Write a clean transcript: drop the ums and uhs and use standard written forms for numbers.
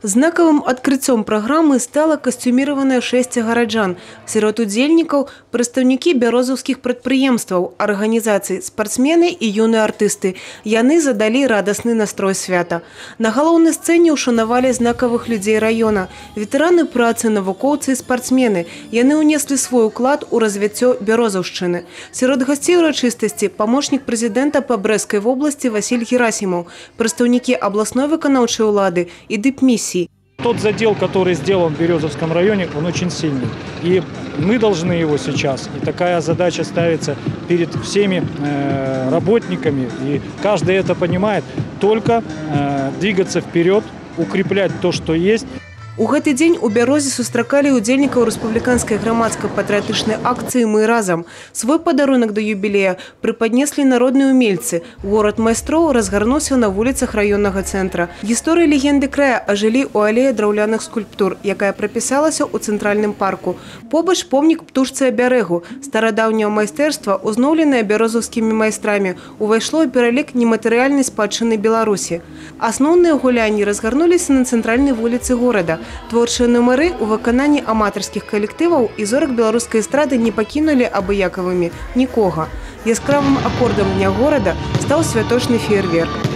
Знакавым адкрыццём праграмы стала касцюміраваная шэсця гараджан. Сярод удзельнікаў прадстаўнікі бярозаўскіх прадпрыемстваў, арганізацый, спартсмены і юныя артысты. Яны задалі радасны настрой свята. На галоўнай сцэне ушанавалі знакавых людзей раёна. Ветэраны працы, навукоўцы і спартсмены. Яны ўнеслі свой уклад у развіццё Бярозаўшчыны. Сярод гасцей урачыстасці памочнік прэзідэнта па Брэсцкай вобласці Васіль Герасімаў, прадстаўнікі абласной выканаўчай улады і дыпмісіі. Тот задел, который сделан в Березовском районе, он очень сильный. И мы должны его сейчас. И такая задача ставится перед всеми работниками. И каждый это понимает. Только двигаться вперед, укреплять то, что есть. У гэты дзень у Бярозе сустракалі удзельнікаў рэспубліканскай грамадска-патрыятычнай акцыі «Мы разам». Свой падарунак да юбілея прыпаднеслі народныя умельцы. Горад майстроў разгарнуўся на вуліцах раённага цэнтра. Гісторыі легенды края ажылі ў алеі драўляных скульптур, якая прапісалася ў цэнтральным парку. Побач помнік птушцы абярэгу. Старадаўняе майстэрства, узноўленае бярозаўскімі майстрамі, увайшло ў пералік нематэрыяльнай спадчыны Беларусі. Асноўныя гулянні разгарнуліся на цэнтральнай вуліцы горада. Творчыя нумары ў выкананні аматарскіх калектываў і зорак беларускай эстрады не пакінулі абыякавымі нікога. Яскравым акордам дня горада стаў святочны феерверк.